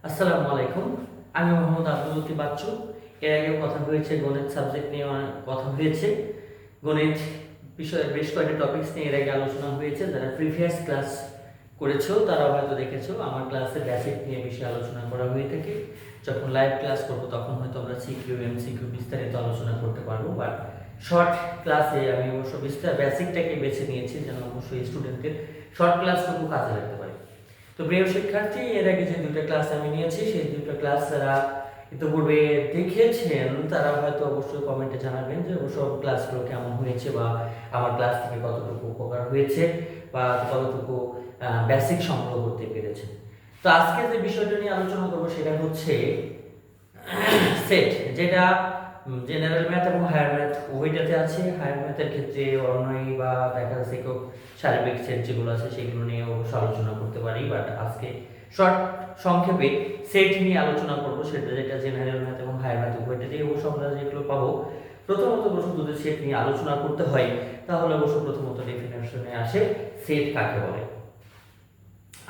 আসসালামু আলাইকুম। আমি মোহাম্মদ আব্দুল লতিফ বাচ্চু। এর আগেও কথা হয়েছে, গণিত সাবজেক্ট নিয়ে কথা হয়েছে। গণিত বিষয়ে বেশ কয়েকটা টপিকস নিয়ে এর আগে আলোচনা হয়েছে। যারা প্রিভিয়াস ক্লাস করেছো তারা হয়তো দেখেছো আমার ক্লাসে বেসিক নিয়ে বিষয়ে আলোচনা করা হয়ে থাকে। যখন লাইভ ক্লাস করবো তখন হয়তো আমরা সিকিউ এমসিকিউ বিস্তারিত আলোচনা করতে পারবো, বাট শর্ট ক্লাসে আমি অবশ্য বেসিকটাকে বেছে নিয়েছি যেন অবশ্যই স্টুডেন্টদের শর্ট ক্লাসটুকু কাজে লাগতে পারে। তো প্রিয় শিক্ষার্থী, এর আগে যে দুটো ক্লাস আমি নিয়েছি সেই দুটো ক্লাস যারা ইতিপূর্বে দেখেছেন তারা হয়তো অবশ্যই কমেন্টে জানাবেন যে অবশ্য ক্লাসগুলো কেমন হয়েছে বা আমার ক্লাস থেকে কতটুকু উপকার হয়েছে বা কতটুকু বেসিক সংগ্রহ করতে পেরেছে। তো আজকে যে বিষয়টা নিয়ে আলোচনা করবো সেটা হচ্ছে সেট, যেটা জেনারেল ম্যাথ এবং হায়ার ম্যাথ উভয়টাতে আছে। হায়ার ম্যাথের ক্ষেত্রে অর্ণয়ী বা দেখা যাচ্ছে কেউ সার্বিক সেট যেগুলো আছে সেগুলো নিয়ে অবশ্য আলোচনা করতে পারি, বাট আজকে শর্ট সংক্ষেপে সেট নিয়ে আলোচনা করবো, সেটা যেটা জেনারেল ম্যাথ এবং হায়ার ম্যাথ উভয়টাতেই অবশ্য আমরা যেগুলো পাবো। প্রথমত অবশ্য যদি সেট নিয়ে আলোচনা করতে হয় তাহলে অবশ্য প্রথমত ডেফিনেশনে আসে সেট কাকে বলে।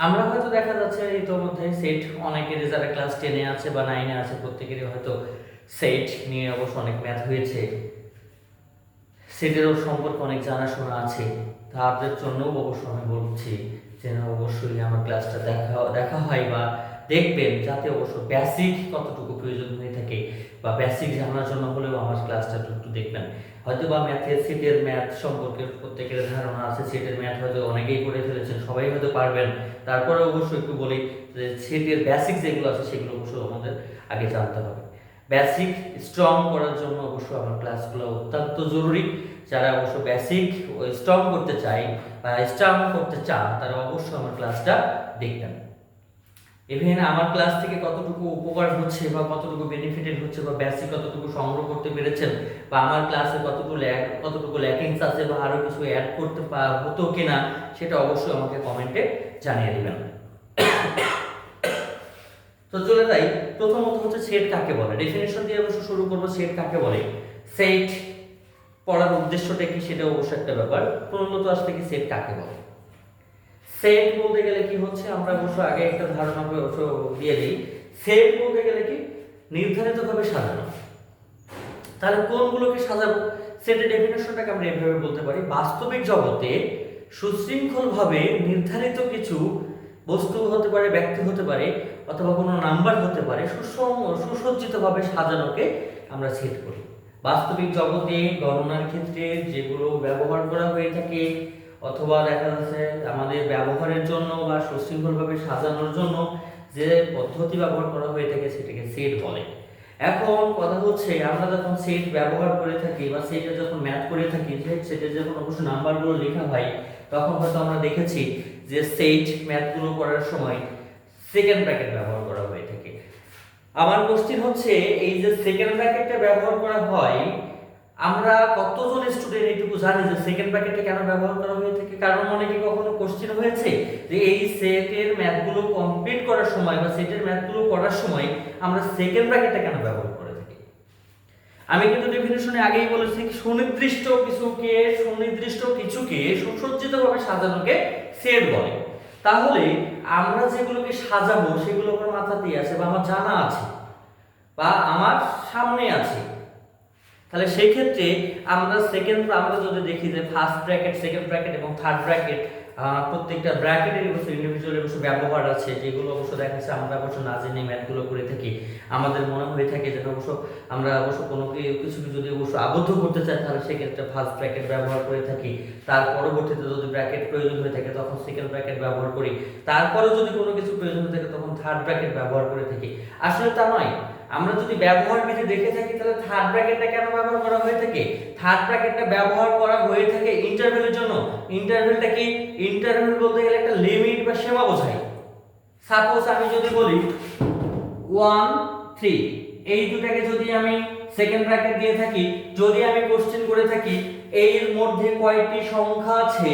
আমরা হয়তো দেখা যাচ্ছে ইতোমধ্যে সেট অনেকের যারা ক্লাস 10-এ আছে বা 9-এ আছে প্রত্যেকেরই হয়তো সেট নিয়ে অবশ্য অনেক ম্যাথ হয়েছে, সেটেরও সম্পর্কে অনেক জানাশোনা আছে। তাদের জন্যও অবশ্য আমি বলছি যে অবশ্যই আমার ক্লাসটা দেখা হয় বা দেখবেন, যাতে অবশ্য বেসিক কতটুকু প্রয়োজন হয়ে থাকে বা বেসিক জানার জন্য হলেও আমার ক্লাসটা একটু দেখবেন। হয়তো বা ম্যাথের সেটের ম্যাথ সম্পর্কে প্রত্যেকের ধারণা আছে, সেটের ম্যাথ হয়তো অনেকেই করে ফেলেছেন, সবাই হয়তো পারবেন। তারপরে অবশ্যই একটু বলি যে সেটের বেসিক যেগুলো আছে সেগুলো অবশ্যই আমাদের আগে জানতে হবে। বেসিক স্ট্রং করার জন্য অবশ্য আমার ক্লাসগুলো অত্যন্ত জরুরি। যারা অবশ্য বেসিক স্ট্রং করতে চায় বা স্ট্রং করতে চান তারা অবশ্যই আমার ক্লাসটা দেখবেন। ইভেন আমার ক্লাস থেকে কতটুকু উপকার হচ্ছে বা কতটুকু বেনিফিটেড হচ্ছে বা বেসিক কতটুকু সংগ্রহ করতে পেরেছেন বা আমার ক্লাসে কতটুকু ল্যাকিংস আছে বা আরো কিছু অ্যাড করতে হতো কিনা সেটা অবশ্যই আমাকে কমেন্টে জানিয়ে দিবেন। তো চলে যাই, প্রথমত হচ্ছে সেট কাকে বলে। ডেফিনেশন দিয়ে অবশ্য শুরু করবো। সেট কাকে বলে, সেট পড়ার উদ্দেশ্যটা কি সেটা অবশ্যই একটা ব্যাপার। প্রণত আসলে কি সেট কাকে বলে। সেট বলতে গেলে কি হচ্ছে, আমরা অবশ্য আগে একটা ধারণা দিয়ে দিই। সেট বলতে গেলে কি নির্ধারিতভাবে সাজানো। তাহলে কোনগুলোকে সাজাবো, সেটের ডেফিনেশনটাকে আমরা এভাবে বলতে পারি, বাস্তবিক জগতে সুশৃঙ্খলভাবে নির্ধারিত কিছু বস্তু হতে পারে, ব্যক্তি হতে পারে, অথবা কোনো নাম্বার হতে পারে, সুসজ্জিতভাবে সাজানোকে আমরা সেট করি। বাস্তবিক জগতে গণনার ক্ষেত্রে যেগুলো ব্যবহার করা হয়ে থাকে অথবা দেখা যাচ্ছে আমাদের ব্যবহারের জন্য বা সুশৃঙ্খলভাবে সাজানোর জন্য যে পদ্ধতি ব্যবহার করা হয়ে থাকে সেটাকে সেট বলে। এখন কথা হচ্ছে, আমরা যখন সেট ব্যবহার করে থাকি বা সেটে যখন ম্যাথ করে থাকি, সেটে যখন অবশ্য নাম্বারগুলো লেখা হয় তখন হয়তো আমরা দেখেছি যে সেট ম্যাথগুলো করার সময় সেকেন্ড ব্র্যাকেট ব্যবহার করা হয়ে থাকে। আমার কোশ্চেন হচ্ছে, এই যে সেকেন্ড ব্র্যাকেটটা ব্যবহার করা হয়, আমরা কতজন স্টুডেন্ট এটুকু জানি যে সেকেন্ড ব্র্যাকেটটা কেন ব্যবহার করা হয়ে থাকে? কারণ মনে কি কখনো কোশ্চেন হয়েছে যে এই সেটের ম্যাথগুলো কমপ্লিট করার সময় বা সেটের ম্যাথগুলো করার সময় আমরা সেকেন্ড ব্র্যাকেটটা কেন ব্যবহার করে থাকি? আমি কিন্তু ডেফিনিশনে আগেই বলেছি, সুনির্দিষ্ট কিছুকে সুসজ্জিতভাবে সাজানোকে সেট বলে। তাহলে আমরা যেগুলোকে সাজাবো সেগুলো আমার মাথাতেই আছে বা আমার জানা আছে বা আমার সামনে আছে। তাহলে সেই ক্ষেত্রে আমরা যদি দেখি যে ফার্স্ট ব্র্যাকেট, সেকেন্ড ব্র্যাকেট এবং থার্ড ব্র্যাকেট, প্রত্যেকটা ব্র্যাকেটের অবশ্য ইন্ডিভিজুয়াল অবশ্য ব্যবহার আছে, যেগুলো অবশ্য দেখা যাচ্ছে আমরা অবশ্য না জেনে ম্যাথগুলো করে থাকি। আমাদের মনে হয়ে থাকে যে আমরা অবশ্য কোনো কিছু যদি অবশ্য আবদ্ধ করতে চাই তাহলে সেক্ষেত্রে ফার্স্ট ব্র্যাকেট ব্যবহার করে থাকি। তার পরবর্তীতে যদি ব্র্যাকেট প্রয়োজন হয়ে থাকে তখন সেকেন্ড ব্র্যাকেট ব্যবহার করি। তারপরে যদি কোনো কিছু প্রয়োজন হয়ে থাকে তখন থার্ড ব্র্যাকেট ব্যবহার করে থাকি। আসলে তা নয়। আমরা যদি ব্যবহার বিধি দেখে থাকি তাহলে থার্ড ব্র্যাকেটটা কেন ব্যবহার করা হয়ে থাকে? থার্ড ব্র্যাকেটটা ব্যবহার করা হয়ে থাকে ইন্টারভ্যালের জন্য। ইন্টারভ্যালটা কি? ইন্টারভ্যাল বলতে গেলে একটা লিমিট বা সীমা বোঝায়। সাপোজ আমি যদি বলি 1 3, এই দুটাকে যদি আমি সেকেন্ড ব্র্যাকেট দিয়ে থাকি, যদি আমি কোশ্চেন করে থাকি এর মধ্যে কয়টি সংখ্যা আছে,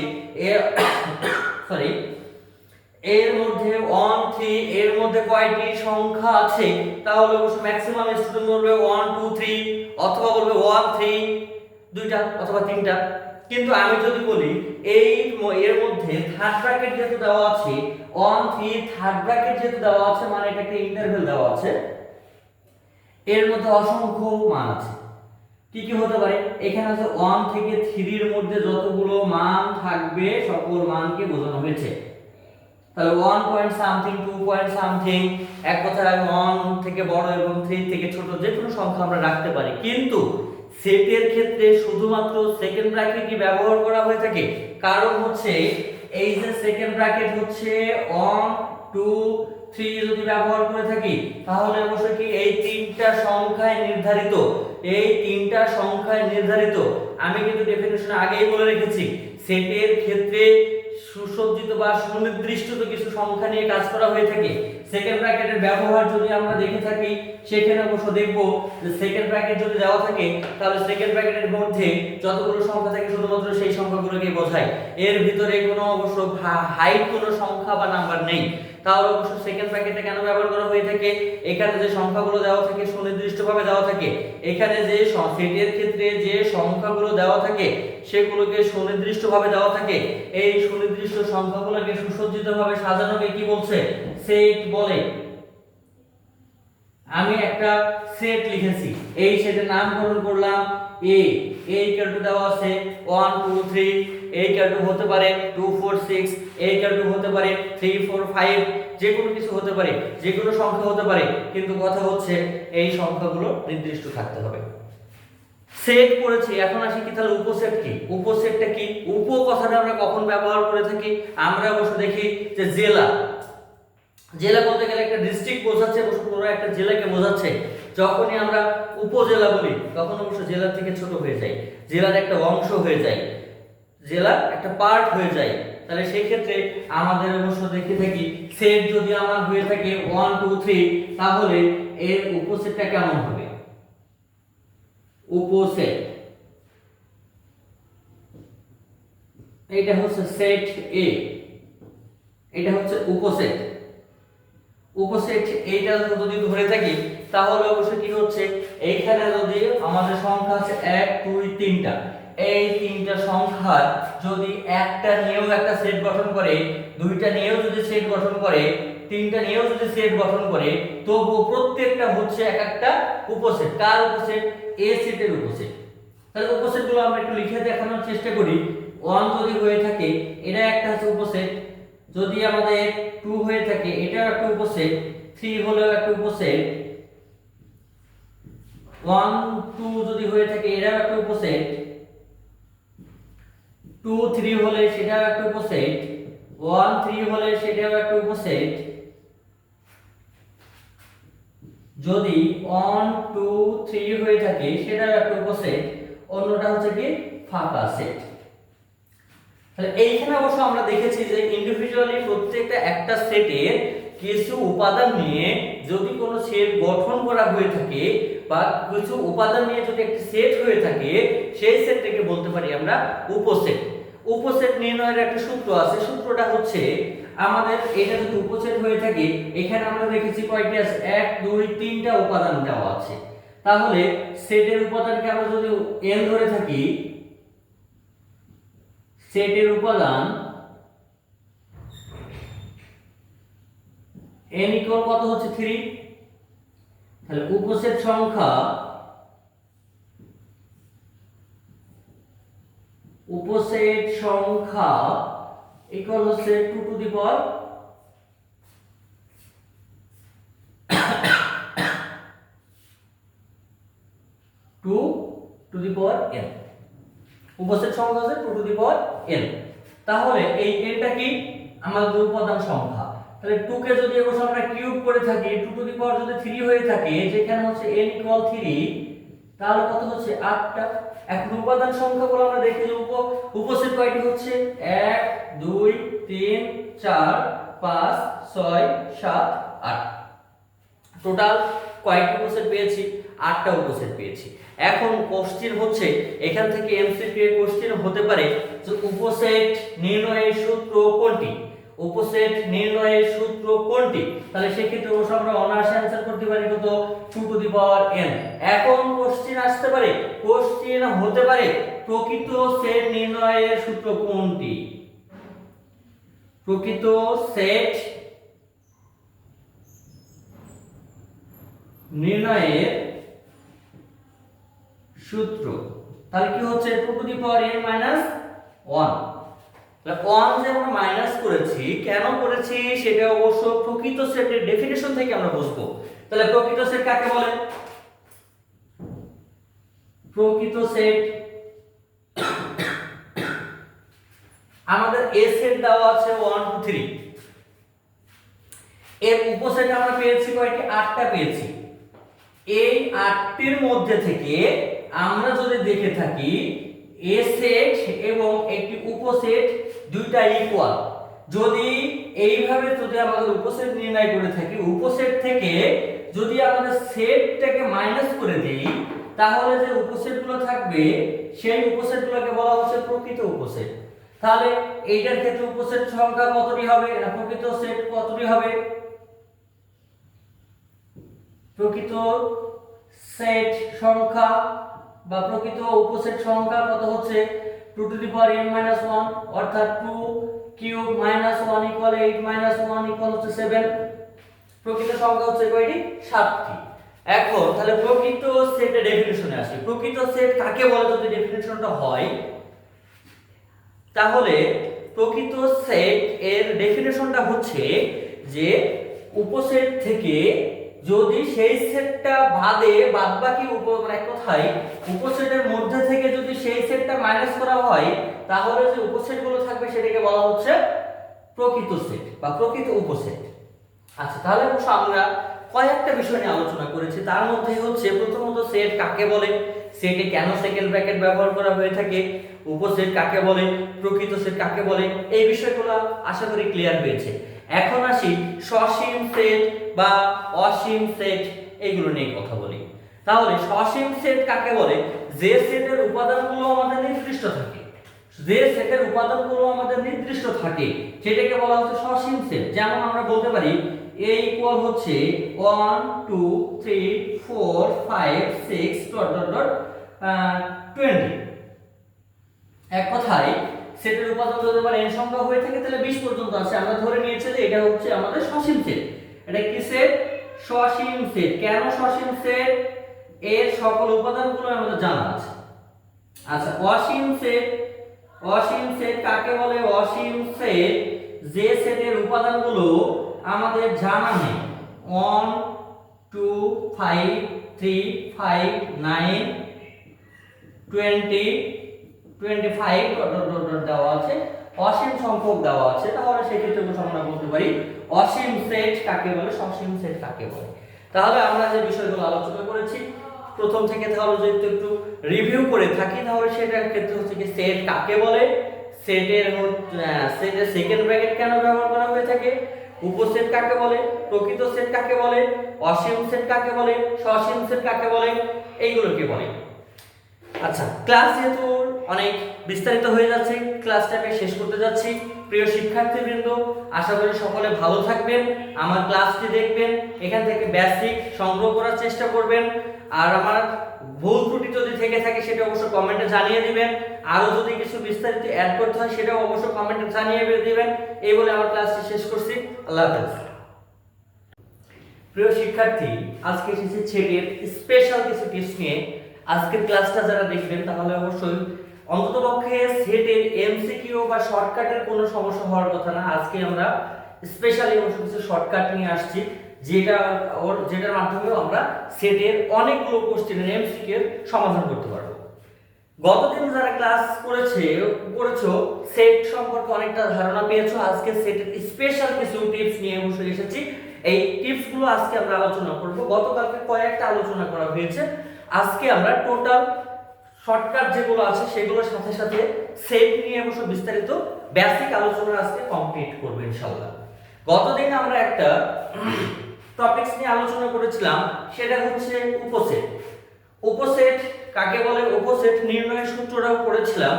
এর মধ্যে 1 3 এর মধ্যে কয়টি সংখ্যা আছে, তাহলে অবশ্য ম্যাক্সিমাম স্টুডেন্ট বলবে 1 2 3 অথবা বলবে 1 3 দুইটা অথবা তিনটা। কিন্তু আমি যদি বলি এর মধ্যে থার্ড ব্র্যাকেট যেহেতু দেওয়া আছে 1 3 থার্ড ব্র্যাকেট যেহেতু দেওয়া আছে মানে এটা একটা ইন্টারভ্যাল দেওয়া আছে, এর মধ্যে অসংখ্য মান আছে। কি কি হতে পারে, এখানে আছে 1 থেকে 3 এর মধ্যে যতগুলো মান থাকবে সকল মানকে বোঝানো হয়েছে। তাহলে 1 পয়েন্ট সামথিং 2 পয়েন্ট সামথিং, এক কথায় 1 থেকে বড় এবং 3 থেকে ছোট যে কোনো সংখ্যা আমরা রাখতে পারি। কিন্তু সেটের ক্ষেত্রে শুধুমাত্র সেকেন্ড ব্র্যাকেটই ব্যবহার করা হয়ে থাকে। কারণ হচ্ছে এই যে সেকেন্ড ব্র্যাকেট হচ্ছে 1 2 3 যদি ব্যবহার করে থাকি তাহলে অবশ্যই কি এই তিনটা সংখ্যায় নির্ধারিত, এই তিনটা সংখ্যায় নির্ধারিত। আমি কিন্তু ডেফিনিশন আগেই বলে রেখেছি সেটের ক্ষেত্রে সুসজ্জিত বা সুনির্দিষ্ট কিছু সংখ্যা নিয়ে কাজ করা হয়ে থাকে। সেকেন্ড ব্র্যাকেটের ব্যবহার যদি আমরা দেখে থাকি সেখানে অবশ্য দেখব যে সেকেন্ড ব্র্যাকেট যদি দেওয়া থাকে তাহলে সেকেন্ড ব্র্যাকেটের মধ্যে যতগুলো সংখ্যা থাকে শুধুমাত্র সেই সংখ্যাগুলোকে বোঝায়, এর ভিতরে কোনো অবশ্য হাইট কোনো সংখ্যা বা নাম্বার নেই। তাহলে অবশ্য সেকেন্ড ব্র্যাকেটটা কেন ব্যবহার করা হয়ে থাকে, এখানে যে সংখ্যাগুলো দেওয়া থাকে সুনির্দিষ্টভাবে দেওয়া থাকে, এখানে যে সেটের ক্ষেত্রে যে সংখ্যাগুলো দেওয়া থাকে সেগুলোকে সুনির্দিষ্টভাবে দেওয়া থাকে। এই সুনির্দিষ্ট সংখ্যাগুলোকে সুসজ্জিতভাবে সাজানোকে কি বলছে, সেট বলে। আমি একটা সেট লিখেছি, এই সেটের নামকরণ করলাম এ ইকুয়াল টু দেওয়া আছে 1 2 3, এ ইকুয়াল টু হতে পারে 2 4 6, এ ইকুয়াল টু হতে পারে 3 4 5, যে কোনো কিছু হতে পারে, যে কোনো সংখ্যা হতে পারে, কিন্তু কথা হচ্ছে এই সংখ্যাগুলো নির্দিষ্ট থাকতে হবে। সেট করেছি, এখন আসি কি তাহলে উপসেট কি? উপসেটটা কি? উপ কথাটা আমরা কখন ব্যবহার করে থাকি, আমরা অবশ্য দেখি যে জেলা, জেলা বলতে গেলে একটা ডিস্ট্রিক্ট বোঝাচ্ছে, পুরো একটা জেলাকে বোঝাচ্ছে। যখনই আমরা উপজেলা বলি তখন অবশ্য জেলার থেকে ছোট হয়ে যায়, জেলার একটা অংশ হয়ে যায়, জেলার একটা পার্ট হয়ে যায়। তাহলে সেই ক্ষেত্রে আমাদের অবশ্য দেখে থাকি সেট যদি আমার হয়ে থাকে 1 2 3 তাহলে এর উপসেটটা কেমন হবে? উপসেট, এটা হচ্ছে সেট এ, এটা হচ্ছে উপসেট। উপসেট এইটা যদি ধরে থাকি তাহলে অবশ্যই কি হচ্ছে, এইখানে যদি আমাদের সংখ্যা আছে 1 2 3টা, এই তিনটা সংখ্যার যদি একটা নিয়েও একটা সেট গঠন করে, দুইটা নিয়েও যদি সেট গঠন করে, তিনটা নিয়েও যদি সেট গঠন করে, তবু প্রত্যেকটা হচ্ছে এক একটা উপসেট। কার উপসেট? এ সেটের উপসেট। তাহলে উপসেটগুলো আমরা একটু লিখে দেখানোর চেষ্টা করি। 1 যদি হয়ে থাকে এটা একটা হচ্ছে উপসেট, যদি আমাদের 2 হয়ে থাকে এটাও একটা উপসেট, 3 হলেও একটা উপসেট, 1 2 যদি হয়ে থাকে এটাও একটা উপসেট, 2 3 হলে সেটাও একটা উপসেট, 1 3 হলে সেটাও একটা উপসেট। যদি 1 2 3 হয়ে থাকে সেটাও একটা উপসেট, অন্যটা হচ্ছে কি ফাঁকা সেট। তাহলে এইখানে অবশ্য আমরা দেখেছি যে ইন্ডিভিজুয়ালি প্রত্যেকটা একটা সেটের কিছু উপাদান নিয়ে যদি কোনো সেট গঠন করা হয়ে থাকে বা কিছু উপাদান নিয়ে যদি একটা সেট হয়ে থাকে সেই সেটটাকে বলতে পারি আমরা উপসেট। উপসেট নির্ণয়ের একটা সূত্র আছে, সূত্রটা হচ্ছে আমাদের এটা যদি উপসেট হয়ে থাকে এখানে আমরা দেখেছি কয়টি আছে 1 2 3টা উপাদান দেওয়া আছে। তাহলে সেটের উপাদানকে আমরা যদি n ধরে থাকি, সেটের উপাদান n ইকুয়াল কত হচ্ছে 3, তাহলে উপসেট সংখ্যা ইকুয়াল হচ্ছে 2 টু দি পাওয়ার n, উপসেট সংখ্যা হচ্ছে 2 টু দি পাওয়ার n। তাহলে এই n টা কি আমাদের উপাদান সংখ্যা, তাহলে 2 কে যদি অবশ্য আমরা কিউব করে থাকি 2 টু দি পাওয়ার যদি 3 হয়ে থাকে যেখানে হচ্ছে n ইকুয়াল 3, তাহলে কত হচ্ছে 8টা। এখন উপাদান সংখ্যাগুলো আমরা দেখি যে উপসেট কয়টি হচ্ছে 1 2 3 4 5 6 7 8, টোটাল কয়টি উপসেট পেয়েছি? 8টা উপসেট পেয়েছি। এখন কোশ্চেন হচ্ছে এখান থেকে এমসিকিউ কোশ্চেন হতে পারে যে উপসেট নির্ণয়ের সূত্র কোনটি, উপসেট নির্ণয়ের সূত্র কোনটি। তাহলে সেই ক্ষেত্রে অবশ্য আমরা অনায়াসে অ্যানসার করতে পারি কত 2 টু দি পাওয়ার n। এখন কোশ্চেন আসতে পারে, কোশ্চেন হতে পারে প্রকৃত সেট নির্ণয়ের সূত্র কোনটি? প্রকৃত সেট নির্ণয়ের সূত্র, তাহলে কি হচ্ছে 2 to the power n minus 1। তাহলে 1 যে আমরা মাইনাস করেছি, কেন করেছি সেটা অবশ্য প্রকৃত সেটের ডেফিনিশন থেকে আমরা বুঝবো। তাহলে প্রকৃত সেট কাকে বলে? প্রকৃত সেট আমাদের এ সেট দেওয়া আছে 1 2 3, এর উপসেট আমরা পেয়েছি কয়টি? 8টা পেয়েছি। এই 8টির মধ্যে থেকে আমরা যদি দেখে থাকি এ সেট এবং একটি উপসেট দুইটা ইকুয়াল, যদি এইভাবে যদি আমাদের উপসেট নির্ণয় করে থাকি, উপসেট থেকে যদি আমাদের সেটটাকে মাইনাস করে দেই, তাহলে যে উপসেটগুলো থাকবে সেই উপসেটগুলোকে বলা হচ্ছে প্রকৃত উপসেট। তাহলে এইটার ক্ষেত্রে উপসেট সংখ্যা কতটি হবে? না প্রকৃত সেট কতটি হবে? প্রকৃত সেট সংখ্যা বা প্রকৃত উপসেট সংখ্যা কত হচ্ছে? 2 to the power n minus 1, অর্থাৎ 2 cube minus 1 equal 8 minus 1 equal হচ্ছে 7। প্রকৃত সংখ্যা হচ্ছে কয়টি? 7টি। এখন তাহলে প্রকৃত সেটের ডেফিনিশনে আসি। প্রকৃত সেট কাকে বলে যদি ডেফিনিশনটা হয়, তাহলে প্রকৃত সেট এর ডেফিনিশনটা হচ্ছে যে উপসেট থেকে যদি সেই সেটটা বাদে বাদবাকি মানে এক কথায় উপসেটের মধ্যে থেকে যদি সেই সেটটা মাইনাস করা হয়, তাহলে যে উপসেটগুলো থাকবে সেটাকে বলা হচ্ছে প্রকৃত সেট বা প্রকৃত উপসেট। আচ্ছা, তাহলে অবশ্য আমরা কয়েকটা বিষয় নিয়ে আলোচনা করেছি। তার মধ্যে হচ্ছে প্রথমত সেট কাকে বলে, সেটে কেন সেকেন্ড ব্র্যাকেট ব্যবহার করা হয়ে থাকে, উপসেট কাকে বলে, প্রকৃত সেট কাকে বলে, এই বিষয়গুলো আশা করি ক্লিয়ার হয়েছে। এখন আসি সসীম সেট বা অসীম সেট, এইগুলো নিয়ে কথা বলি। তাহলে সসীম সেট কাকে বলে? যে সেটের উপাদানগুলো আমাদের নির্দিষ্ট থাকে, যে সেটের উপাদানগুলো আমাদের নির্দিষ্ট থাকে সেটাকে বলা হচ্ছে সসীম সেট। যেমন আমরা বলতে পারি a ইকুয়াল হচ্ছে 1 2 3 4 5 6 ডট ডট ডট 20। এক কথায় সেটের উপাদান যদি আমরা n সংখ্যা হয়ে থাকে তাহলে 20 পর্যন্ত আছে। আমরা ধরে নিয়েছি যে এটা হচ্ছে আমাদের সসীম সেট। এটা কি সেট? সসীম সেট। কেন সসীম সেট? এর সকল উপাদানগুলো আমাদের জানা আছে। আচ্ছা, অসীম সেট, অসীম সেট কাকে বলে? অসীম সেট যে সেটের উপাদানগুলো আমাদের জানা নেই। 1 2 5 3 5 9 20 25 দেওয়া আছে, অসীম সংখ্যক দেওয়া আছে। তাহলে সেই ক্ষেত্রে আমরা বলতে পারি অসীম সেট কাকে বলে, সসীম সেট কাকে বলে। তাহলে আমরা যে বিষয়গুলো আলোচনা করেছি প্রথম থেকে, তাহলে যদি একটু রিভিউ করে থাকি, তাহলে সেটার ক্ষেত্রে হচ্ছে কি সেট কাকে বলে, সেটের সেকেন্ড ব্র্যাকেট কেন ব্যবহার করা হয়ে থাকে, উপসেট কাকে বলে, প্রকৃত সেট কাকে বলে, অসীম সেট কাকে বলে, সসীম সেট কাকে বলে, এইগুলোকে বলে। আচ্ছা, ক্লাস যেহেতু অনেক বিস্তারিত হয়ে যাচ্ছে, ক্লাসটাকে শেষ করতে যাচ্ছি। প্রিয় শিক্ষার্থীবৃন্দ, আশা করি সকলে ভালো থাকবেন, আমার ক্লাসটি দেখবেন, এখান থেকে বেসিক সংগ্রহ করার চেষ্টা করবেন। আর আমার ভুল ত্রুটি যদি থেকে থাকে সেটা অবশ্যই কমেন্টে জানিয়ে দিবেন। আরো যদি কিছু বিস্তারিত অ্যাড করতে হয় সেটাও অবশ্যই কমেন্টে জানিয়ে দিবেন। এই বলে আমার ক্লাসটি শেষ করছি। আল্লাহ হাফেজ। প্রিয় শিক্ষার্থী, আজকে এসেছি সেটের স্পেশাল কিছু টিপস নিয়ে। আজকের ক্লাসটা যারা দেখবেন তাহলে অবশ্যই অন্ততপক্ষে সেটের এমসিকিউ বা শর্টকাটের কোনো সমস্যা হওয়ার কথা না। আজকে আমরা স্পেশালি কিছু শর্টকাট নিয়ে আসছি, যেটার মাধ্যমে আমরা সেটের অনেকগুলো কোশ্চেনের এমসিকিউ এর সমাধান করতে পারবো। গতদিন যারা ক্লাস করেছো সেট সম্পর্কে অনেকটা ধারণা পেয়েছো। আজকে সেটের স্পেশাল কিছু টিপস নিয়ে বসে এসেছি। এই টিপসগুলো আজকে আমরা আলোচনা করব। গতকালকে কয়েকটা আলোচনা করা হয়েছে, আজকে আমরা টোটাল শর্টকাট যেগুলো আছে সেগুলোর সাথে সাথে সেট নিয়ে অবশ্য বিস্তারিত বেসিক আলোচনা আজকে কমপ্লিট করব ইনশাআল্লাহ। গতদিন আমরা একটা টপিকস নিয়ে আলোচনা করেছিলাম, সেটা হচ্ছে উপসেট। উপসেট কাকে বলে, উপসেট নির্ণয়ের সূত্রটাও পড়েছিলাম।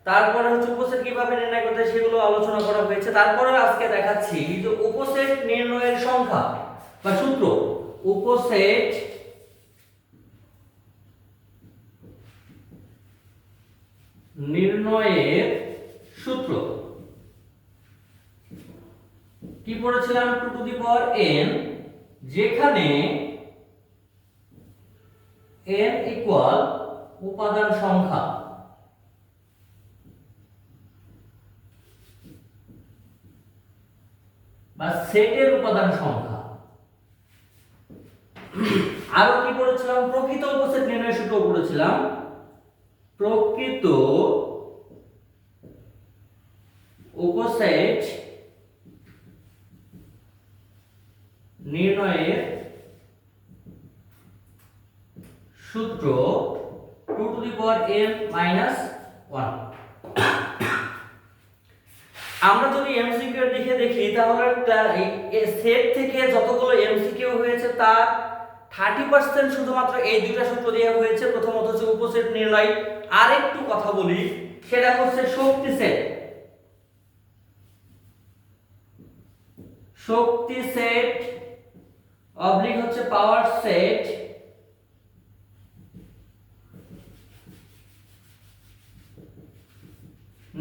তারপরে হচ্ছে উপসেট কিভাবে নির্ণয় করতে সেগুলো আলোচনা করা হয়েছে। তারপরে আজকে দেখাচ্ছি যে উপসেট নির্ণয়ের সংখ্যা বা সূত্র। উপসেট নির্ণয়ের সূত্র কি পড়েছিলাম 2n, যেখানে n ইকুয়াল উপাদান সংখ্যা বা সেটের উপাদান সংখ্যা। আরো কি পড়েছিলাম, প্রকৃত উপসেট নির্ণয়ের সূত্র পড়েছিলাম। প্রকৃত উপসেট নির্ণয়ের সূত্র 2n-1। আমরা যদি এমসিকিউ এর দিকে দেখি তাহলে সেট থেকে যতগুলো এমসিকিউ হয়েছে তার 30% শুধুমাত্র এই দুইটা সূত্র দিয়ে হয়েছে। প্রথমত হচ্ছে উপসেট নির্ণয়, আর একটু কথা বলি, সেটা হচ্ছে শক্তি সেট। শক্তি সেট অবলিক হচ্ছে পাওয়ার সেট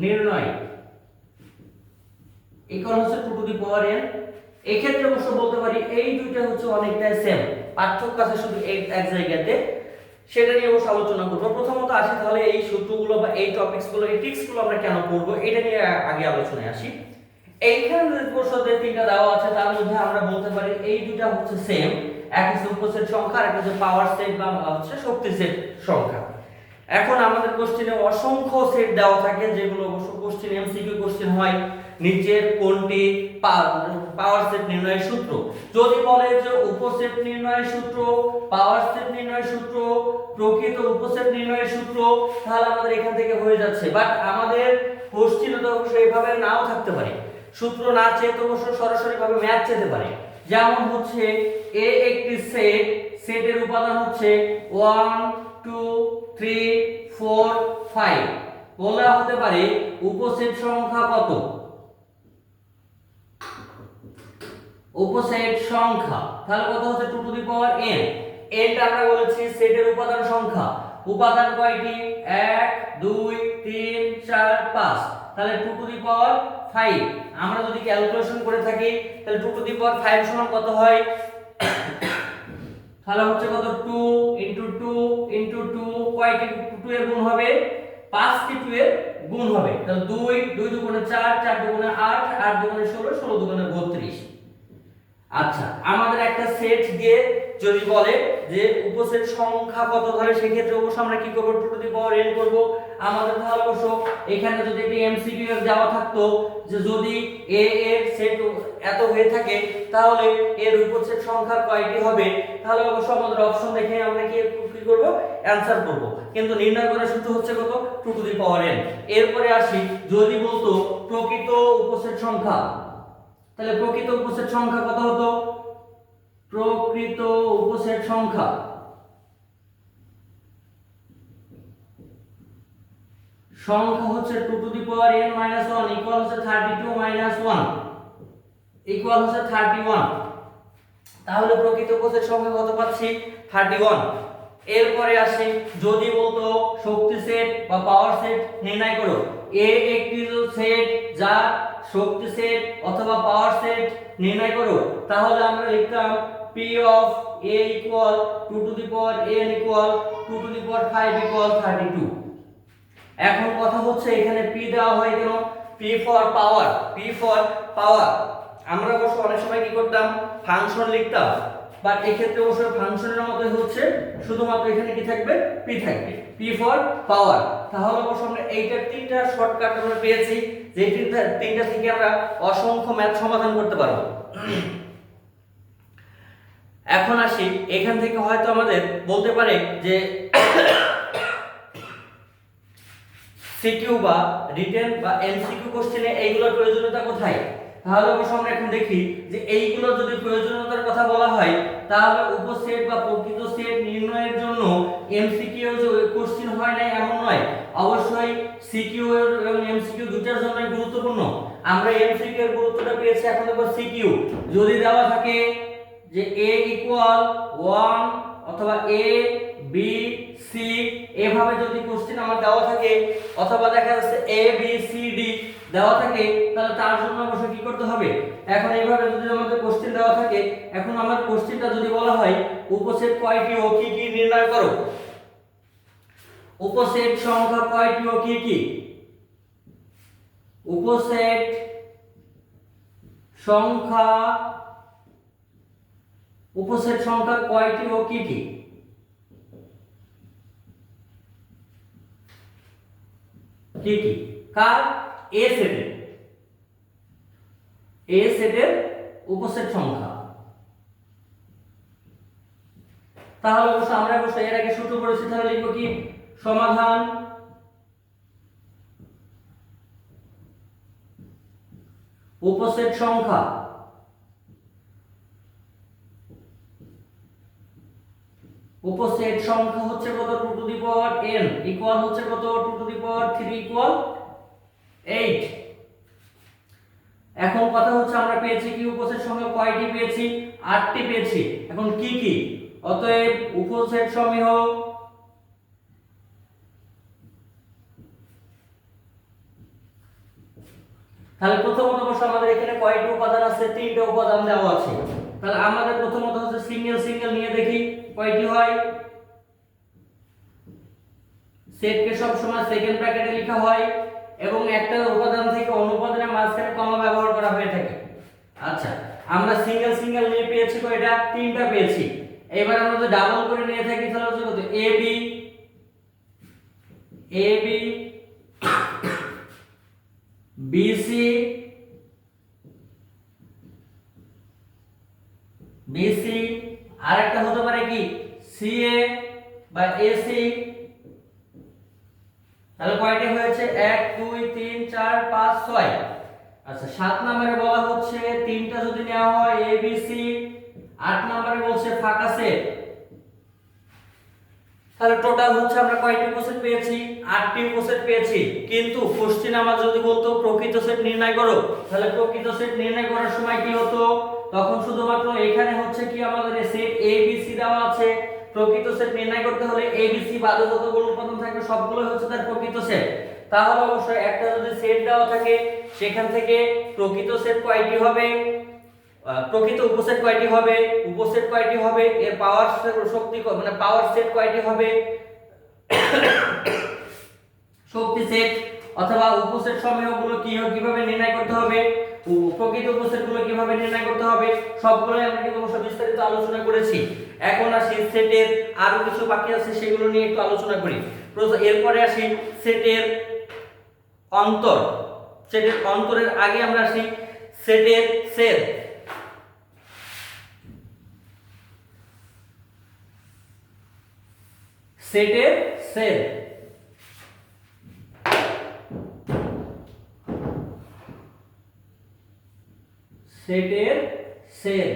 নির্ণয় ইকুয়াল হচ্ছে 2n। এই ক্ষেত্রে অবশ্য বলতে পারি এই দুইটা হচ্ছে অনেকটা সেম, পার্থক্য আছে শুধু এক জায়গাতে, সেটা নিয়ে অবশ্য আলোচনা করব। প্রথমত আসি তাহলে এই সূত্রগুলো বা এই টপিকসগুলো, এই ট্রিক্সগুলো আমরা কেন পড়ব এটা নিয়ে আগে আলোচনায় আসি। এইখানে যে প্রশ্নতে তিনটা দেওয়া আছে তার মধ্যে আমরা বলতে পারি এই দুইটা হচ্ছে সেম, একটা হচ্ছে উপসেট সংখ্যা আর একটা হচ্ছে পাওয়ার সেট বা হচ্ছে শক্তি সেট সংখ্যা। এখন আমাদের কোশ্চেনে অসংখ্য সেট দেওয়া থাকে, যেগুলো অবশ্য কোশ্চেন এমসিকিউ কোশ্চেন হয়। নিচের কোনটি পাওয়ার সেট নির্ণয়ের সূত্র? যদি বলে যে উপসেট নির্ণয়ের সূত্র, পাওয়ার সেট নির্ণয়ের সূত্র, প্রকৃত উপসেট নির্ণয়ের সূত্র, তাহলে আমাদের এখান থেকে হয়ে যাচ্ছে। বাট আমাদের কোশ্চেনে তো অবশ্য এইভাবে নাও থাকতে পারে, সূত্র না চেয়ে তো অবশ্য সরাসরি ভাবে ম্যাথ চেতে পারে। যেমন হচ্ছে এ একটি সেট, সেটের উপাদান হচ্ছে 1 2 3 4 5, বলা হতে পারে উপসেট সংখ্যা কত? উপসেট সংখ্যা তাহলে কত হচ্ছে 2n। এটা আমরা বলেছি সেটের উপাদান সংখ্যা, উপাদান কয়টি? 1 2 3 4 5, তাহলে 2n। আমরা যদি ক্যালকুলেশন করে থাকি তাহলে 2n সমান কত হয়? তাহলে হচ্ছে কত? 2 * 2 কয়টি 2 এর গুণ হবে? 5টি 2 এর গুণ হবে। তাহলে 2 2 দুগুণে 4 4 দুগুণে 8 8 দুগুণে 16 16 দুগুণে 32। আচ্ছা, আমাদের একটা সেট দিয়ে যদি বলে যে উপসেট সংখ্যা কত, ধরে সেই ক্ষেত্রে অবশ্য আমরা কি করব? 2n করব। আমাদের তাহলে অবশ্য এখানে যদি একটি এমসিকিউ এর দেওয়া থাকতো যে যদি a এর সেট এত হয়ে থাকে তাহলে এর উপসেট সংখ্যা কয়টি হবে, তাহলে অবশ্য আমাদের অপশন দেখে আমরা কি করব? অ্যানসার করব। কিন্তু নির্ণয় করার সূত্র হচ্ছে কত? 2n। এরপরে আসি, যদি বলতো প্রকৃত উপসেট সংখ্যা, তাহলে প্রকৃত উপসেট সংখ্যা কত হতো? প্রকৃত উপসেট সংখ্যা হচ্ছে 2n-1 ইকুয়াল হচ্ছে 32-1 ইকুয়াল হচ্ছে 31। তাহলে প্রকৃত উপসেট সংখ্যা কত পাচ্ছি? 31। এরপরে আসি, যদি বলতো শক্তি সেট বা পাওয়ার সেট নির্ণয় করো, এ একটি সেট যা শক্তি সেট অথবা পাওয়ার সেট নির্ণয় করো, তাহলে আমরা লিখতাম P of A equal 2n equal 2^5 equal 32। এখন কথা হচ্ছে এখানে P দেওয়া হয় কেন? P for power, P for power। আমরা অবশ্য অনেক সময় কি করতাম? ফাংশন লিখতাম, বাট এই ক্ষেত্রে অবশ্য ফাংশনের মধ্যে হচ্ছে শুধুমাত্র এখানে কি থাকবে? P থাকবে, P for power। তাহলে অবশ্য আমরা এইটার তিনটা শর্টকাট আমরা পেয়েছি, যে তিনটা থেকে আমরা অসংখ্য ম্যাথ সমাধান করতে পারবো। এখন আসি, এখান থেকে হয়তো আমাদের বলতে পারে যে সিকিউ বা রিটেন বা এমসিকিউ কোশ্চেনে এইগুলোর প্রয়োজনীয়তা কোথায়? তাহলে অবশ্য আমরা এখন দেখি যে এইগুলো যদি প্রয়োজনীয়তার কথা বলা হয় তাহলে উপসেট বা প্রকৃত সেট নির্ণয়ের জন্য এমসিকিউ যে কোশ্চেন হয় না এমন নয়, অবশ্যই সিকিউ এবং এমসিকিউ দুটার জন্যই গুরুত্বপূর্ণ। আমরা এমসিকিউ এর গুরুত্বটা পেয়েছি, এখন দেখো সিকিউ। যদি দেওয়া থাকে যে a = 1 অথবা a b বি সি, এভাবে যদি কোশ্চেন আমার দেওয়া থাকে অথবা দেখা যাচ্ছে এ বি সি ডি দেওয়া থাকে, তাহলে তার জন্য অবশ্যই কি করতে হবে, এখন এইভাবে যদি আমাদের কোশ্চেন দেওয়া থাকে, এখন আমার কোশ্চেনটা যদি বলা হয় উপসেট কয়টি ও কি কি নির্ণয় করো, উপসেট সংখ্যা কয়টি ও কি কি, উপসেট সংখ্যা কয়টি ও কি কি, কি কি কার, এ সেটের উপসেট সংখ্যা। তাহলে অবশ্য আমরা এর আগে সূত্র পড়েছি, তাহলে লিখব কি, সমাধান উপসেট সংখ্যা হচ্ছে কত, 2 to the power n equal হচ্ছে কত, 2 টু দি পাওয়ার 3 ইকুয়াল 8। এখন কথা হচ্ছে আমরা পেয়েছি কি, উপসেট সংখ্যা কয়টি পেয়েছি, 8টি পেয়েছি। এখন কি কি, অতএব উপসেট সমূহ তাহলে প্রথমত অবশ্য আমাদের এখানে কয়টি উপাদান আছে, 3টা উপাদান দেওয়া আছে। তাহলে আমাদের প্রথমত হচ্ছে সিঙ্গেল নিয়ে দেখি কয়টি হয়। সেটকে সব সময় সেকেন্ড ব্র্যাকেটে লেখা হয় এবং একটা উপাদান থেকে অন্য উপাদানের মাঝখানে কমা ব্যবহার করা হয়ে থাকে। আচ্ছা, আমরা সিঙ্গেল নিয়ে পেয়েছি কয়টা, 3টা পেয়েছি। এবার আমরা যদি ডাবল করে নিয়ে থাকি তাহলে হচ্ছে কত, এ বি বিসি আর একটা হতে পারে কি, সিএ বা এসি। তাহলে কয়টি হয়েছে, 1 2 3 4 5 6। আচ্ছা, 7 নম্বরে বলা হচ্ছে 3টা যদি নেওয়া হয় এবিসি, 8 নম্বরে বলছে ফাঁকা সেট। তাহলে টোটাল হচ্ছে আমরা কয়টি উপসেট পেয়েছি, 8টি উপসেট পেয়েছি। কিন্তু কোশ্চেন আমার যদি বলতো প্রকৃত সেট নির্ণয় করো, তাহলে প্রকৃত সেট নির্ণয় করার সময় কি হতো, তখন শুধুমাত্র এখানে হচ্ছে কি আমাদের সেট এ বি সি দেওয়া আছে, প্রকৃত সেট নির্ণয় করতে হলে এ বি সি বাদে যতগুলো উপাদান থাকবে সবগুলোই হচ্ছে তার প্রকৃত সেট। তাহলে অবশ্যই একটা যদি সেট দেওয়া থাকে সেখান থেকে প্রকৃত সেট কয়টি হবে, প্রকৃত উপসেট কয়টি হবে, উপসেট কয়টি হবে, এর পাওয়ার শক্তি মানে পাওয়ার সেট কয়টি হবে, শক্তি সেট অথবা উপসেট সমূহগুলো কিভাবে নির্ণয় করতে হবে, প্রকৃত উপসেটগুলো কিভাবে নির্ণয় করতে হবে, সবগুলোই আমরা কিন্তু অবশ্য বিস্তারিত আলোচনা করেছি। এখন আসি সেটের আরো কিছু বাকি আছে, সেগুলো নিয়ে একটু আলোচনা করি। এরপরে আসি সেটের অন্তর। সেটের অন্তরের আগে আমরা আসি সেটের সেট। সেটের সেট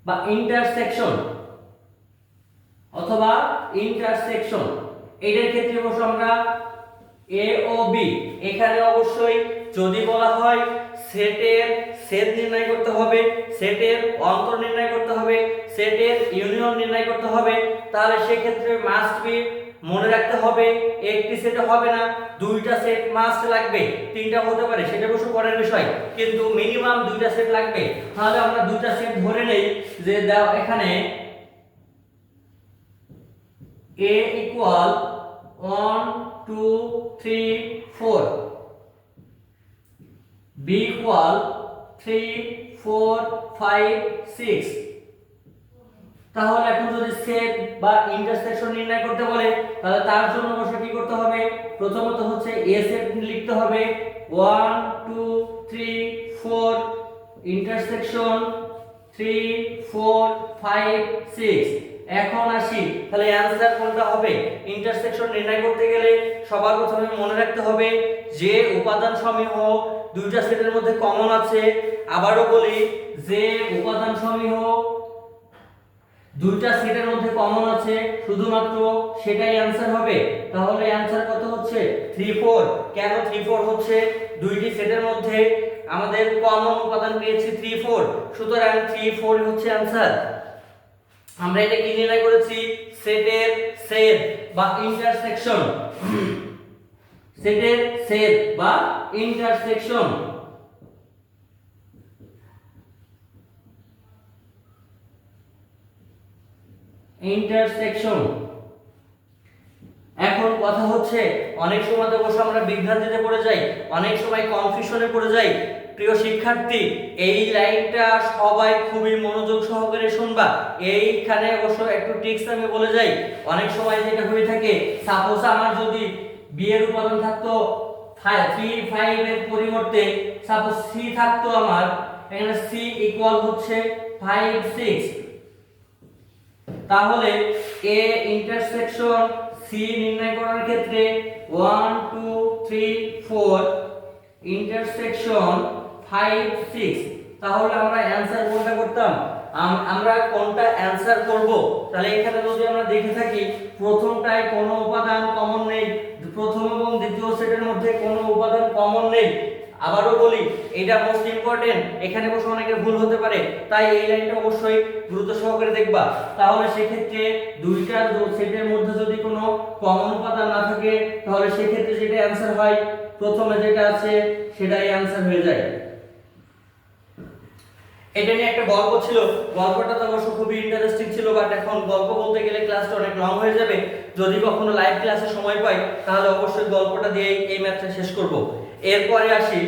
বা ইন্টারসেকশন অথবা ইন্টারসেকশন, এটার ক্ষেত্রে অবশ্য আমরা এ ও বি, এখানে অবশ্যই যদি বলা হয় সেটের সেট নির্ণয় করতে হবে, সেটের অন্তর নির্ণয় করতে হবে, সেটের ইউনিয়ন নির্ণয় করতে হবে, তাহলে সেক্ষেত্রে মাস্ট বি মনে রাখতে হবে একটি সেটে হবে না, 2টা সেট মাস্ট লাগবে, 3টা হতে পারে সেটা অবশ্য পরের বিষয়, কিন্তু মিনিমাম 2টা সেট লাগবে। তাহলে আমরা 2টা সেট ধরে নেই যে দাও এখানে a ইকুয়াল 1 2 3 4, b ইকুয়াল 3 4 5 6। তাহলে এখন যদি সেট বা ইন্টারসেকশন নির্ণয় করতে বলে, তাহলে তার জন্য অবশ্য কি করতে হবে, প্রথমত হচ্ছে এ সেট লিখতে হবে 1 2 3 4, ইন্টারসেকশন 3 4 5 6। এখন আসি তাহলে অ্যানসার কোনটা হবে, ইন্টারসেকশন নির্ণয় করতে গেলে সবার প্রথমে মনে রাখতে হবে যে উপাদান সমূহ 2টা সেটের মধ্যে কমন আছে। আবারও বলি, যে উপাদান সমূহ 2টা সেটের মধ্যে কমন আছে শুধুমাত্র সেটাই অ্যানসার হবে। তাহলে অ্যানসার কত হচ্ছে 3 4। কেন 3 4 হচ্ছে, 2টি সেটের মধ্যে আমাদের কমন উপাদান পেয়েছি 3 4, সুতরাং 3 4 হচ্ছে অ্যানসার। আমরা এটা কি নির্ণয় করেছি, সেটের সেট বা ইন্টারসেকশন, সেটের সেট বা ইন্টারসেকশন। ইন্টারসেকশন। এখন কথা হচ্ছে অনেক সময় অবশ্য আমরা বিভ্রান্তিতে পড়ে যাই, অনেক সময় কনফিউশনে পড়ে যাই। প্রিয় শিক্ষার্থী, এই লাইনটা সবাই খুবই মনোযোগ সহকারে শুনবা। এইখানে অবশ্য একটু ট্রিক্স আমি বলে যাই। অনেক সময় যেটা হয়ে থাকে, সাপোজ আমার যদি বি এর উপাদান থাকতো 3 5 এর পরিবর্তে সাপোজ সি থাকতো, আমার এখানে সি ইকুয়াল হচ্ছে 5 6, তাহলে এ ইন্টারসেকশন সি নির্ণয় করার ক্ষেত্রে 1 2 3 4 ইন্টারসেকশন 5 6, তাহলে আমরা অ্যানসার কোনটা করতাম, আমরা কোনটা অ্যানসার করব। তাহলে এখানে যদি আমরা দেখে থাকি, প্রথমটায় কোনো উপাদান কমন নেই, প্রথম এবং দ্বিতীয় সেটের মধ্যে কোনো উপাদান কমন নেই। আবারও বলি, এটা মোস্ট ইম্পর্টেন্ট, এখানে বসে অনেকের ভুল হতে পারে, তাই এই লাইনটা অবশ্যই গুরুত্ব সহকারে দেখবা। তাহলে সেক্ষেত্রে দুইটা সেটের মধ্যে যদি কোনো কমন উপাদান না থাকে, তাহলে সেক্ষেত্রে যেটা অ্যানসার হয়, প্রথমে যেটা আছে সেটাই অ্যানসার হয়ে যায়। এটা নিয়ে একটা গল্প ছিল, গল্পটা তো অবশ্য খুবই ইন্টারেস্টিং ছিল, বাট এখন গল্প বলতে গেলে ক্লাসটা অনেক লং হয়ে যাবে। যদি কখনো লাইভ ক্লাসে সময় পাই, তাহলে অবশ্যই গল্পটা দিয়ে এই ম্যাথটা শেষ করব। এরপরে আসি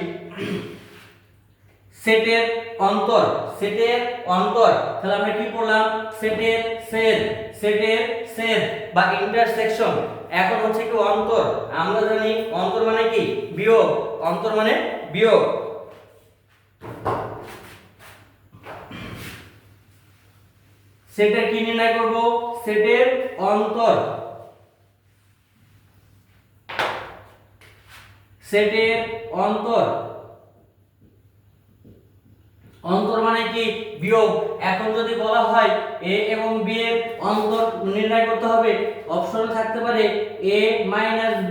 সেটের অন্তর। সেটের অন্তর, তাহলে আমরা কি পড়লাম, সেটের সেট, সেটের সেট বা ইন্টারসেকশন। এখন হচ্ছে কি অন্তর। আমরা জানি অন্তর মানে কি, বিয়োগ। অন্তর মানে বিয়োগ। সেটের কি নির্ণয় করব, সেটের অন্তর। সেটের অন্তর, অন্তর মানে কি, বিয়োগ। এখন যদি বলা হয় a এবং b এর অন্তর নির্ণয় করতে হবে, অপশন থাকতে পারে a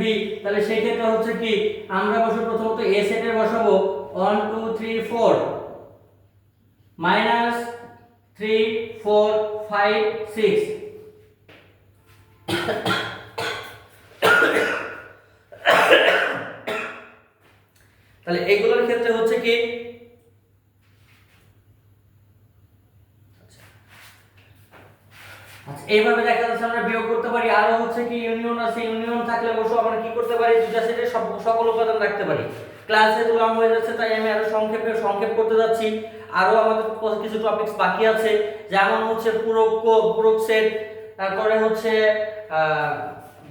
b, তাহলে সেই ক্ষেত্রে হচ্ছে কি, আমরা বসে প্রথমত a সেটের বসাবো 1 2 3 4 -3 4 5 6, তাহলে এগুলোর ক্ষেত্রে হচ্ছে কি, এইভাবে দেখা যাচ্ছে আমরা বিয়োগ করতে পারি। আরো হচ্ছে কি ইউনিয়ন আছে, ইউনিয়ন থাকলে অবশ্য আমরা কি করতে পারি, দুটো সেটের সকল উপাদান রাখতে পারি। ক্লাসে তো লং হয়ে যাচ্ছে, তাই আমি আরো সংক্ষেপ করতে যাচ্ছি। আরো আমাদের কিছু টপিকস বাকি আছে, যেমন হচ্ছে পূরক সেট, তারপরে হচ্ছে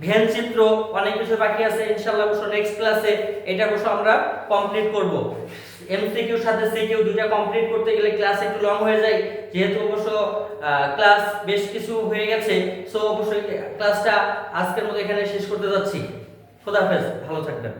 ভেন চিত্র, অনেক কিছু বাকি আছে। ইনশাআল্লাহ অবশ্য নেক্সট ক্লাসে এটা অবশ্য আমরা কমপ্লিট করব। এমসিকিউর সাথে সিকিউ দুইটা কমপ্লিট করতে গেলে ক্লাস একটু লং হয়ে যায়, যেহেতু অবশ্য ক্লাস বেশ কিছু হয়ে গেছে। সো অবশ্যই ক্লাসটা আজকের মতো এখানে শেষ করতে যাচ্ছি। খোদা হাফেজ, ভালো থাকবেন।